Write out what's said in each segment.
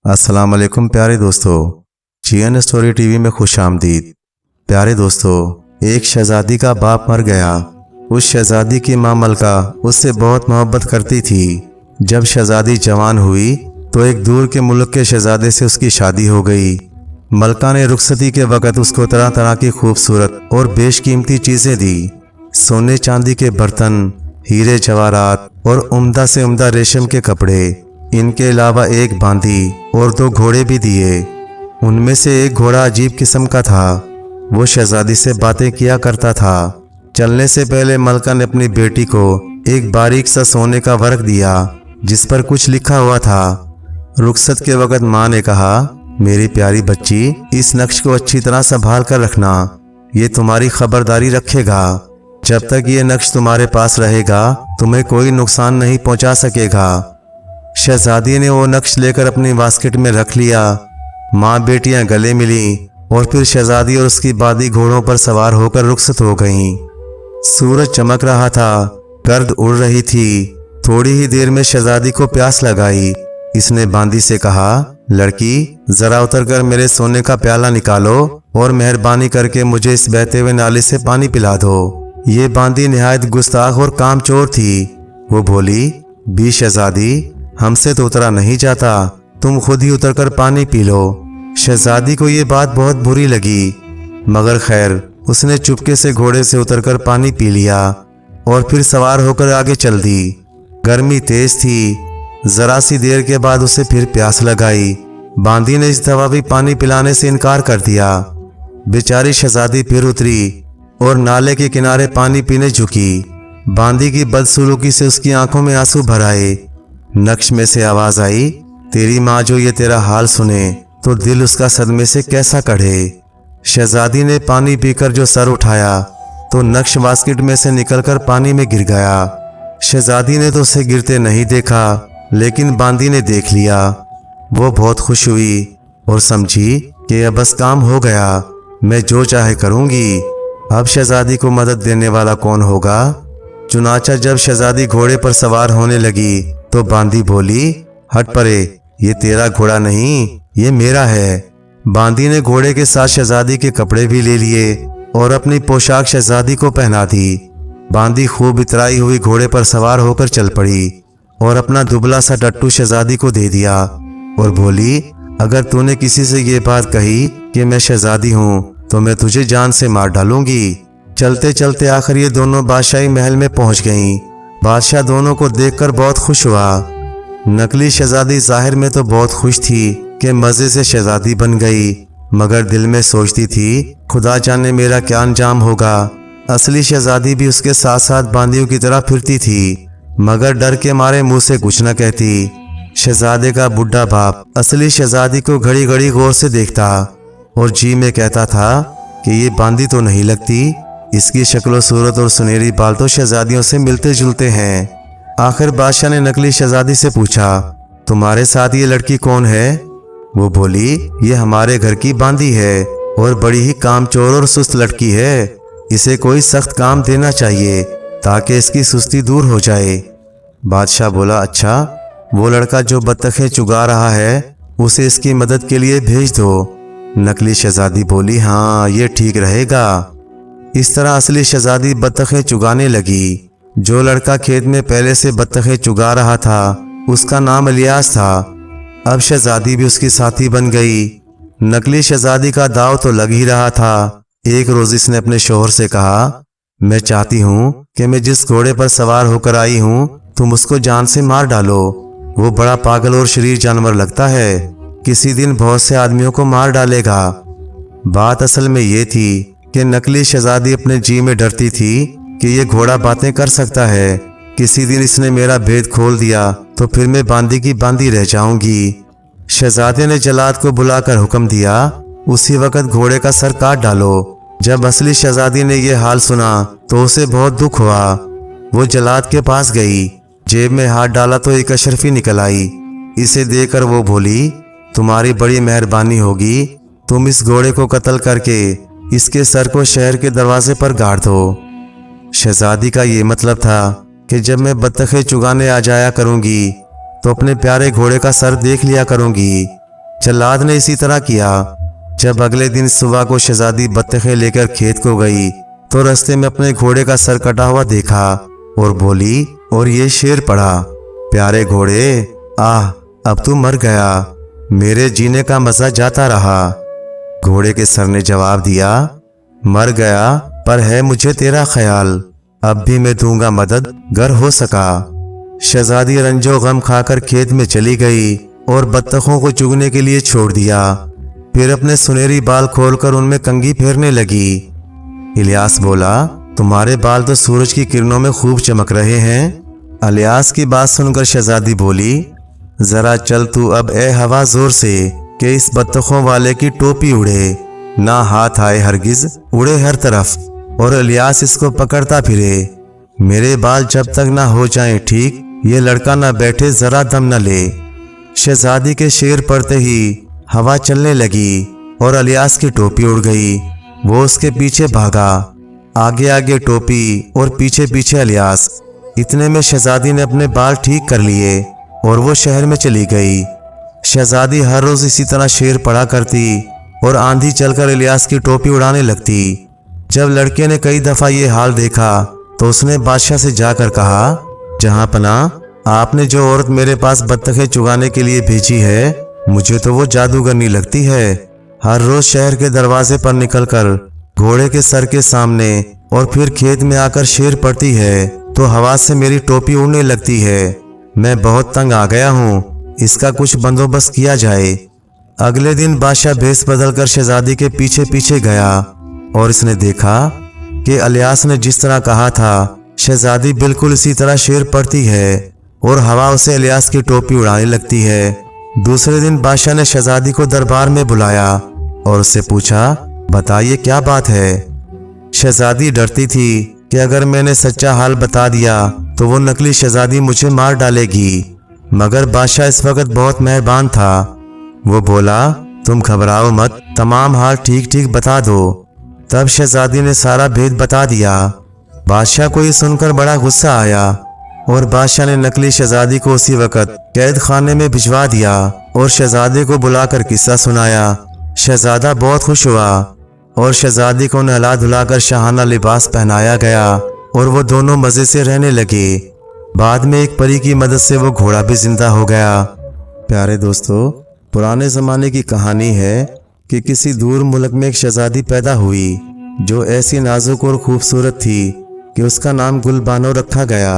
अस्सलाम वालेकुम प्यारे दोस्तों, जीएन स्टोरी टीवी में खुश आमदीद। प्यारे दोस्तों, एक शहजादी का बाप मर गया। उस शहजादी की माँ मलका उससे बहुत मोहब्बत करती थी। जब शहजादी जवान हुई तो एक दूर के मुल्क के शहजादे से उसकी शादी हो गई। मलका ने रुखसती के वक़्त उसको तरह तरह की खूबसूरत और बेशकीमती चीज़ें दी। सोने चांदी के बर्तन, हीरे जवाहरात और उम्दा से उम्दा रेशम के कपड़े। इनके अलावा एक बांदी और 2 घोड़े भी दिए। उनमें से एक घोड़ा अजीब किस्म का था। वो शहजादी से बातें किया करता था। चलने से पहले मलका ने अपनी बेटी को एक बारीक सा सोने का वर्क दिया जिस पर कुछ लिखा हुआ था। रुखसत के वक़्त माँ ने कहा, मेरी प्यारी बच्ची, इस नक्श को अच्छी तरह संभाल कर रखना। ये तुम्हारी खबरदारी रखेगा। जब तक ये नक्श तुम्हारे पास रहेगा तुम्हें कोई नुकसान नहीं पहुंचा सकेगा। शहजादी ने वो नक्श लेकर अपनी बास्केट में रख लिया। माँ बेटियां गले मिली और फिर शहजादी और उसकी बादी घोड़ों पर सवार होकर रुखसत हो गईं। सूरज चमक रहा था, गर्द उड़ रही थी। थोड़ी ही देर में शहजादी को प्यास लगाई। इसने बांदी से कहा, लड़की, जरा उतरकर मेरे सोने का प्याला निकालो और मेहरबानी करके मुझे इस बहते हुए नाले से पानी पिला दो। ये बांदी निहायत गुस्ताख और कामचोर थी। वो बोली, बी शहजादी, हमसे तो उतरा नहीं जाता, तुम खुद ही उतरकर पानी पी लो। शहजादी को ये बात बहुत बुरी लगी, मगर खैर उसने चुपके से घोड़े से उतरकर पानी पी लिया और फिर सवार होकर आगे चल दी। गर्मी तेज थी। जरा सी देर के बाद उसे फिर प्यास लगाई। बांदी ने इस दफा भी पानी पिलाने से इनकार कर दिया। बेचारी शहजादी फिर उतरी और नाले के किनारे पानी पीने झुकी। बांदी की बदसलूकी से उसकी आंखों में आंसू भर आए। नक्श में से आवाज आई, तेरी माँ जो ये तेरा हाल सुने तो दिल उसका सदमे से कैसा कढ़े। शहजादी ने पानी पीकर जो सर उठाया तो नक्श बास्केट में से निकलकर पानी में गिर गया। शहजादी ने तो उसे गिरते नहीं देखा, लेकिन बांदी ने देख लिया। वो बहुत खुश हुई और समझी कि अब बस काम हो गया, मैं जो चाहे करूंगी। अब शहजादी को मदद देने वाला कौन होगा। चुनाचा जब शहजादी घोड़े पर सवार होने लगी तो बांदी बोली, हट परे, ये तेरा घोड़ा नहीं, ये मेरा है। बांदी ने घोड़े के साथ शहजादी के कपड़े भी ले लिए और अपनी पोशाक शहजादी को पहना दी। बांदी खूब इतराई हुई घोड़े पर सवार होकर चल पड़ी और अपना दुबला सा टट्टू शहजादी को दे दिया और बोली, अगर तूने किसी से ये बात कही कि मैं शहजादी हूँ तो मैं तुझे जान से मार डालूंगी। चलते चलते आखिर ये दोनों बादशाही महल में पहुंच गईं। बादशाह दोनों को देखकर बहुत खुश हुआ। नकली शहजादी जाहिर में तो बहुत खुश थी कि मजे से शहजादी बन गई, मगर दिल में सोचती थी, खुदा जाने मेरा क्या अंजाम होगा। असली शहजादी भी उसके साथ साथ बांदियों की तरह फिरती थी, मगर डर के मारे मुंह से कुछ न कहती। शहजादे का बुढ़ा बाप असली शहजादी को घड़ी घड़ी गौर से देखता और जी में कहता था कि ये बांदी तो नहीं लगती, इसकी शक्ल सूरत और सुनहरी बाल तो शहजादियों से मिलते जुलते हैं। आखिर बादशाह ने नकली शहजादी से पूछा, तुम्हारे साथ ये लड़की कौन है। वो बोली, ये हमारे घर की बांदी है और बड़ी ही कामचोर और सुस्त लड़की है। इसे कोई सख्त काम देना चाहिए ताकि इसकी सुस्ती दूर हो जाए। बादशाह बोला, अच्छा, वो लड़का जो बत्तखें चुगा रहा है उसे इसकी मदद के लिए भेज दो। नकली शहजादी बोली, हाँ, ये ठीक रहेगा। इस तरह असली शहजादी बत्तखें चुगाने लगी। जो लड़का खेत में पहले से बत्तखें चुगा रहा था उसका नाम इलियास था। अब शहजादी भी उसकी साथी बन गई। नकली शहजादी का दाव तो लग ही रहा था। एक रोज इसने अपने शौहर से कहा, मैं चाहती हूँ कि मैं जिस घोड़े पर सवार होकर आई हूँ तुम उसको जान से मार डालो। वो बड़ा पागल और शरीर जानवर लगता है, किसी दिन बहुत से आदमियों को मार डालेगा। बात असल में ये थी कि नकली शहजादी अपने जी में डरती थी कि ये घोड़ा बातें कर सकता है। किसी दिन इसने मेरा भेद खोल दिया तो फिर मैं बांदी की बांदी रह जाऊंगी। शहजादे ने जल्लाद को बुलाकर हुक्म दिया, उसी वक्त घोड़े का सर काट डालो। जब असली शहजादी ने यह हाल सुना तो उसे बहुत दुख हुआ। वो जल्लाद के पास गई, जेब में हाथ डाला तो एक अशरफी निकल आई। इसे देखकर वो बोली, तुम्हारी बड़ी मेहरबानी होगी, तुम इस घोड़े को कत्ल करके इसके सर को शहर के दरवाजे पर गाड़ दो। शहजादी का ये मतलब था कि जब मैं बत्तखें चुगाने आ जाया करूंगी तो अपने प्यारे घोड़े का सर देख लिया करूंगी। जल्लाद ने इसी तरह किया। जब अगले दिन सुबह को शहजादी बत्तखें लेकर खेत को गई तो रास्ते में अपने घोड़े का सर कटा हुआ देखा और बोली और ये शेर पढ़ा, प्यारे घोड़े आह अब तू मर गया, मेरे जीने का मजा जाता रहा। घोड़े के सर ने जवाब दिया, मर गया पर है मुझे तेरा ख्याल, अब भी मैं दूंगा मदद गर हो सका। शहजादी रंजो गम खाकर खेत में चली गई और बत्तखों को चुगने के लिए छोड़ दिया। फिर अपने सुनहरी बाल खोलकर उनमें कंघी फेरने लगी। इलियास बोला, तुम्हारे बाल तो सूरज की किरणों में खूब चमक रहे हैं। इलियास की बात सुनकर शहजादी बोली, जरा चल तू अब ए हवा जोर से कि इस बत्तखों वाले की टोपी उड़े, ना हाथ आए हरगिज उड़े हर तरफ और इलियास इसको पकड़ता फिरे। मेरे बाल जब तक ना हो जाएं ठीक, ये लड़का ना बैठे जरा दम न ले। शहजादी के शेर पड़ते ही हवा चलने लगी और इलियास की टोपी उड़ गई। वो उसके पीछे भागा, आगे आगे टोपी और पीछे पीछे इलियास। इतने में शहजादी ने अपने बाल ठीक कर लिए और वो शहर में चली गई। शहजादी हर रोज इसी तरह शेर पढ़ा करती और आंधी चलकर इलियास की टोपी उड़ाने लगती। जब लड़के ने कई दफा ये हाल देखा तो उसने बादशाह से जाकर कहा, जहां पना आपने जो औरत मेरे पास बत्तखें चुगाने के लिए भेजी है, मुझे तो वो जादूगरनी लगती है। हर रोज शहर के दरवाजे पर निकलकर घोड़े के सर के सामने और फिर खेत में आकर शेर पड़ती है तो हवा से मेरी टोपी उड़ने लगती है। मैं बहुत तंग आ गया हूँ, इसका कुछ बंदोबस्त किया जाए। अगले दिन बादशाह भेष बदलकर शहजादी के पीछे पीछे गया और इसने देखा कि इलियास ने जिस तरह कहा था शहजादी बिल्कुल इसी तरह शेर पड़ती है और हवा उसे इलियास की टोपी उड़ाने लगती है। दूसरे दिन बादशाह ने शहजादी को दरबार में बुलाया और उससे पूछा, बताइए क्या बात है। शहजादी डरती थी कि अगर मैंने सच्चा हाल बता दिया तो वो नकली शहजादी मुझे मार डालेगी, मगर बादशाह इस वक्त बहुत मेहरबान था। वो बोला, तुम घबराओ मत, तमाम हाल ठीक ठीक बता दो। तब शहजादी ने सारा भेद बता दिया। बादशाह को ये सुनकर बड़ा गुस्सा आया और बादशाह ने नकली शहजादी को उसी वक्त कैद खाने में भिजवा दिया और शहजादे को बुलाकर किस्सा सुनाया। शहजादा बहुत खुश हुआ और शहजादी को नहला धुलाकर शाहाना लिबास पहनाया गया और वो दोनों मज़े से रहने लगे। बाद में एक परी की मदद से वो घोड़ा भी जिंदा हो गया। प्यारे दोस्तों, पुराने ज़माने की कहानी है कि किसी दूर मुल्क में एक शहजादी पैदा हुई जो ऐसी नाजुक और खूबसूरत थी कि उसका नाम गुलबानो रखा गया।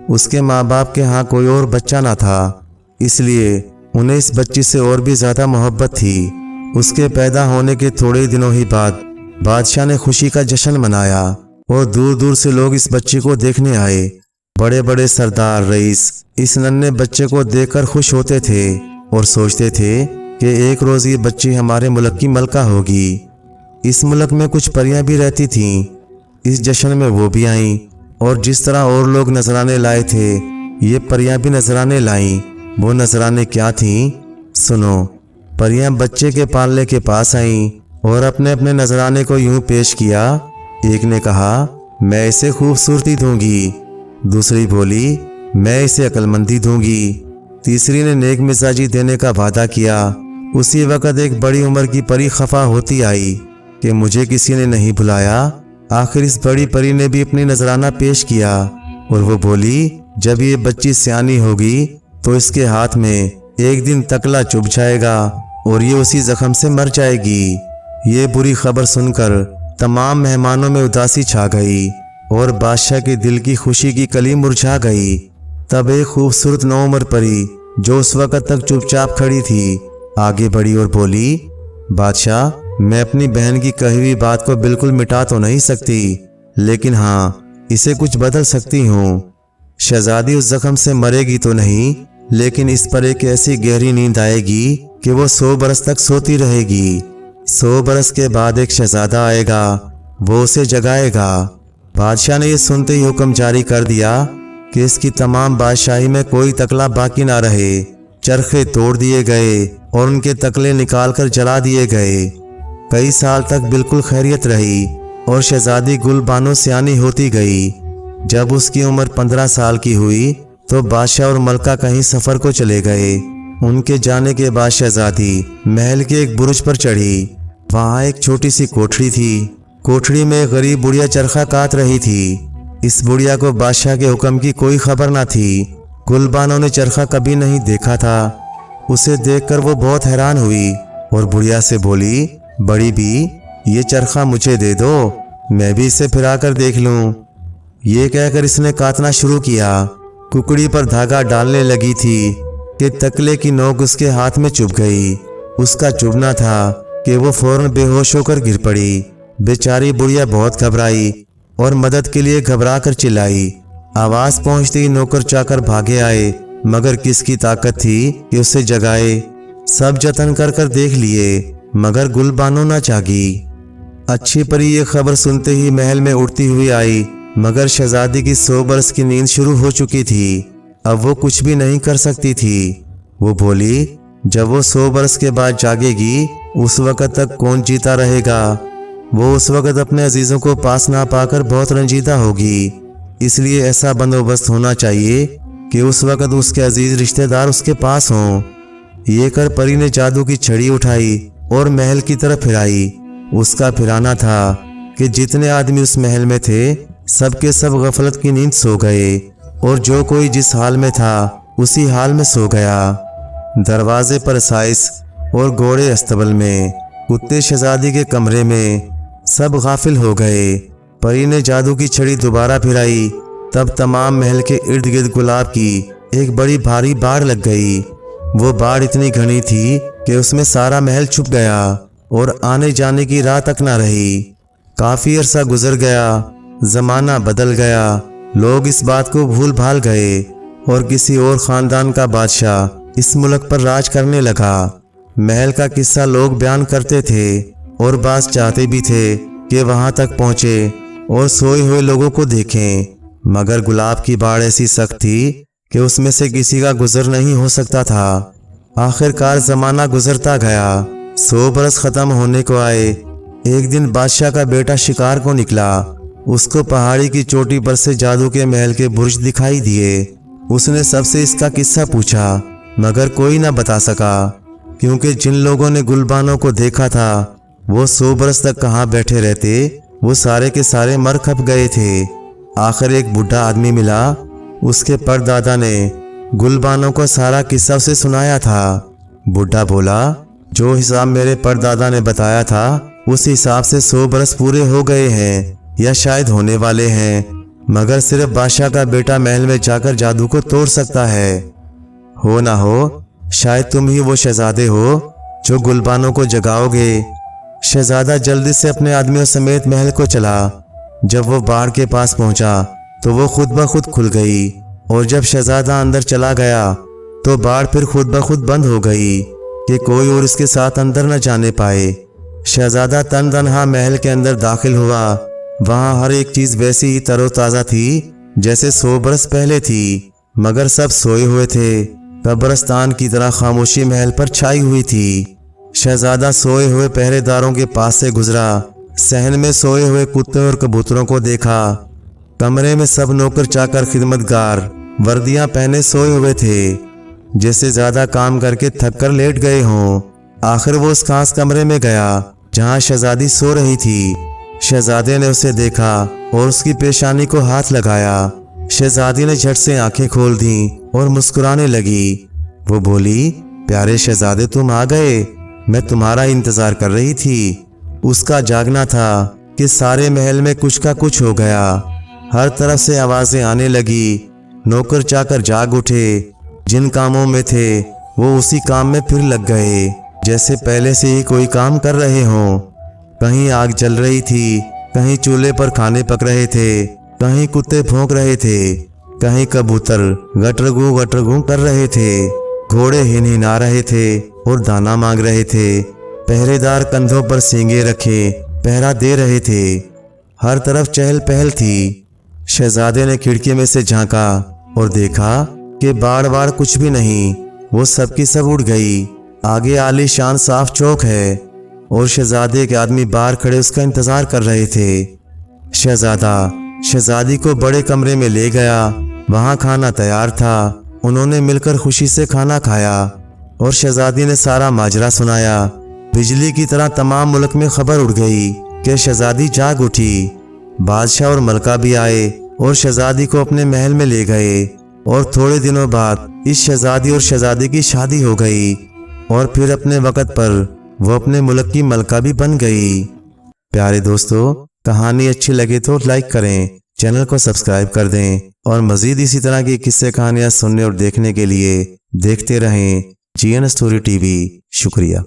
उसके माँ बाप के यहाँ कोई और बच्चा ना था, इसलिए उन्हें इस बच्ची से और भी ज़्यादा मोहब्बत थी। उसके पैदा होने के थोड़े ही दिनों ही बाद बादशाह ने खुशी का जश्न मनाया और दूर दूर से लोग इस बच्ची को देखने आए। बड़े बड़े सरदार रईस इस नन्हे बच्चे को देखकर खुश होते थे और सोचते थे कि एक रोज़ ये बच्ची हमारे मुल्क की मलका होगी। इस मुल्क में कुछ परियां भी रहती थीं। इस जश्न में वो भी आईं और जिस तरह और लोग नजराने लाए थे ये परियां भी नजराने लाईं। वो नजराने क्या थीं? सुनो। परियां बच्चे के पालने के पास आईं और अपने अपने नजराने को यूं पेश किया। एक ने कहा, मैं इसे खूबसूरती दूंगी। दूसरी बोली, मैं इसे अक्लमंदी दूंगी। तीसरी ने नेक मिजाजी देने का वादा किया। उसी वक्त एक बड़ी उम्र की परी खफा होती आई कि मुझे किसी ने नहीं बुलाया। आखिर इस बड़ी परी ने भी अपनी नजराना पेश किया और वो बोली, जब ये बच्ची सियानी होगी तो इसके हाथ में एक दिन तकला चुभ जाएगा और ये उसी जख्म से मर जाएगी। ये बुरी खबर सुनकर तमाम मेहमानों में उदासी छा गई और बादशाह के दिल की खुशी की कली मुरझा गई। तब एक खूबसूरत नौउम्र परी जो उस वक्त तक चुपचाप खड़ी थी आगे बढ़ी और बोली, बादशाह, मैं अपनी बहन की कही हुई बात को बिल्कुल मिटा तो नहीं सकती, लेकिन हाँ, इसे कुछ बदल सकती हूँ। शहजादी उस जख्म से मरेगी तो नहीं, लेकिन इस पर एक ऐसी गहरी नींद आएगी कि वो 100 बरस तक सोती रहेगी। 100 बरस के बाद एक शहजादा आएगा, वो उसे जगाएगा। बादशाह ने ये सुनते ही हुक्म जारी कर दिया कि इसकी तमाम बादशाही में कोई तकला बाकी ना रहे। चरखे तोड़ दिए गए और उनके तकले निकालकर जला दिए गए। कई साल तक बिल्कुल खैरियत रही और शहजादी गुलबानो सियानी होती गई। जब उसकी उम्र 15 साल की हुई तो बादशाह और मलका कहीं सफ़र को चले गए। उनके जाने के बाद शहजादी महल के एक बुरुज पर चढ़ी। वहाँ एक छोटी सी कोठरी थी। कोठरी में एक गरीब बुढ़िया चरखा काट रही थी। इस बुढ़िया को बादशाह के हुक्म की कोई खबर ना थी। गुलबानो ने चरखा कभी नहीं देखा था। उसे देखकर वो बहुत हैरान हुई और बुढ़िया से बोली, बड़ी भी, ये चरखा मुझे दे दो, मैं भी इसे फिरा कर देख लूं। ये कहकर इसने काटना शुरू किया। कुकड़ी पर धागा डालने लगी थी कि तकले की नोक उसके हाथ में चुभ गई। उसका चुभना था कि वो फौरन बेहोश होकर गिर पड़ी। बेचारी बुढ़िया बहुत घबराई और मदद के लिए घबरा कर चिल्लाई। आवाज पहुंचते ही नौकर चाकर भागे आए, मगर किसकी ताकत थी कि उसे जगाए। सब जतन कर कर देख लिए, मगर गुलबानो न जागी। अच्छी परी ये खबर सुनते ही महल में उड़ती हुई आई, मगर शहजादी की 100 बरस की नींद शुरू हो चुकी थी। अब वो कुछ भी नहीं कर सकती थी। वो बोली, जब वो 100 बरस के बाद जागेगी, उस वक़्त तक कौन जीता रहेगा। वो उस वक़्त अपने अजीज़ों को पास ना पाकर बहुत रंजीदा होगी। इसलिए ऐसा बंदोबस्त होना चाहिए कि उस वक़्त उसके अजीज रिश्तेदार उसके पास हों। ये कर परी ने जादू की छड़ी उठाई और महल की तरफ फिराई। उसका फिराना था कि जितने आदमी उस महल में थे, सब के सब गफलत की नींद सो गए और जो कोई जिस हाल में था उसी हाल में सो गया। दरवाजे पर साइस और घोड़े अस्तबल में, कुत्ते शहजादी के कमरे में, सब गाफिल हो गए। परी ने जादू की छड़ी दोबारा फिराई, तब तमाम महल के इर्द गिर्द गुलाब की एक बड़ी भारी बाढ़ लग गई। वो बाढ़ इतनी घनी थी कि उसमें सारा महल छुप गया और आने जाने की राह तक ना रही। काफी अरसा गुजर गया, जमाना बदल गया, लोग इस बात को भूल भाल गए और किसी और खानदान का बादशाह इस मुल्क पर राज करने लगा। महल का किस्सा लोग बयान करते थे और बास चाहते भी थे कि वहां तक पहुंचे और सोए हुए लोगों को देखें, मगर गुलाब की बाढ़ ऐसी सख्त थी कि उसमें से किसी का गुजर नहीं हो सकता था। आखिरकार जमाना गुजरता गया। 100 बरस खत्म होने को आए। एक दिन बादशाह का बेटा शिकार को निकला। उसको पहाड़ी की चोटी पर से जादू के महल के बुर्ज दिखाई दिए। उसने सबसे इसका किस्सा पूछा, मगर कोई ना बता सका, क्योंकि जिन लोगों ने गुलबानो को देखा था वो 100 बरस तक कहाँ बैठे रहते, वो सारे के सारे मर खप गए थे। आखिर एक बूढ़ा आदमी मिला। उसके परदादा ने गुलबानो को सारा किस्सा उसे सुनाया था। बूढ़ा बोला, जो हिसाब मेरे परदादा ने बताया था उस हिसाब से 100 बरस पूरे हो गए हैं या शायद होने वाले हैं, मगर सिर्फ बादशाह का बेटा महल में जाकर जादू को तोड़ सकता है। हो ना हो, शायद तुम ही वो शहजादे हो जो गुलबानो को जगाओगे। शहजादा जल्दी से अपने आदमियों समेत महल को चला। जब वो बाढ़ के पास पहुंचा तो वो खुद ब खुद खुल गई और जब शहजादा अंदर चला गया तो बाढ़ फिर खुद ब खुद बंद हो गई कि कोई और इसके साथ अंदर न जाने पाए। शहजादा तन तनहा महल के अंदर दाखिल हुआ। वहाँ हर एक चीज वैसी ही तरोताज़ा थी जैसे 100 बरस पहले थी, मगर सब सोए हुए थे। कब्रिस्तान की तरह खामोशी महल पर छाई हुई थी। शहजादा सोए हुए पहरेदारों के पास से गुजरा। सहन में सोए हुए कुत्ते और कबूतरों को देखा। कमरे में सब नौकर चाकर खिदमतगार वर्दियां पहने सोए हुए थे, जैसे ज्यादा काम करके थक कर लेट गए हों। आखिर वो उस खास कमरे में गया जहां शहजादी सो रही थी। शहजादे ने उसे देखा और उसकी पेशानी को हाथ लगाया। शहजादी ने झट से आंखें खोल दी और मुस्कुराने लगी। वो बोली, प्यारे शहजादे, तुम आ गए, मैं तुम्हारा इंतजार कर रही थी। उसका जागना था कि सारे महल में कुछ का कुछ हो गया। हर तरफ से आवाजें आने लगी। नौकर चाकर जाग उठे। जिन कामों में थे वो उसी काम में फिर लग गए, जैसे पहले से ही कोई काम कर रहे हों। कहीं आग जल रही थी, कहीं चूल्हे पर खाने पक रहे थे, कहीं कुत्ते भौंक रहे थे, कहीं कबूतर गटरगू कर रहे थे, घोड़े हिनहिना रहे थे और दाना मांग रहे थे। पहरेदार कंधों पर सींगे रखे पहरा दे रहे थे। हर तरफ चहल पहल थी। शहजादे ने खिड़की में से झांका और देखा कि बाड़ कुछ भी नहीं, वो सबकी सब उड़ गई। आगे आलीशान साफ चौक है और शहजादे के आदमी बाहर खड़े उसका इंतजार कर रहे थे। शहजादा शहजादी को बड़े कमरे में ले गया। वहां खाना तैयार था। उन्होंने मिलकर खुशी से खाना खाया। اور شہزادی نے سارا ماجرا سنایا۔ بجلی کی طرح تمام ملک میں خبر اڑ گئی کہ شہزادی جاگ اٹھی۔ بادشاہ اور ملکہ بھی آئے اور شہزادی کو اپنے محل میں لے گئے، اور تھوڑے دنوں بعد اس شہزادی اور شہزادے کی شادی ہو گئی، اور پھر اپنے وقت پر وہ اپنے ملک کی ملکہ بھی بن گئی۔ پیارے دوستو، کہانی اچھی لگے تو لائک کریں، چینل کو سبسکرائب کر دیں، اور مزید اسی طرح کی قصے کہانیاں سننے اور دیکھنے کے لیے دیکھتے رہیں جی این اسٹوری ٹی وی۔ شکریہ۔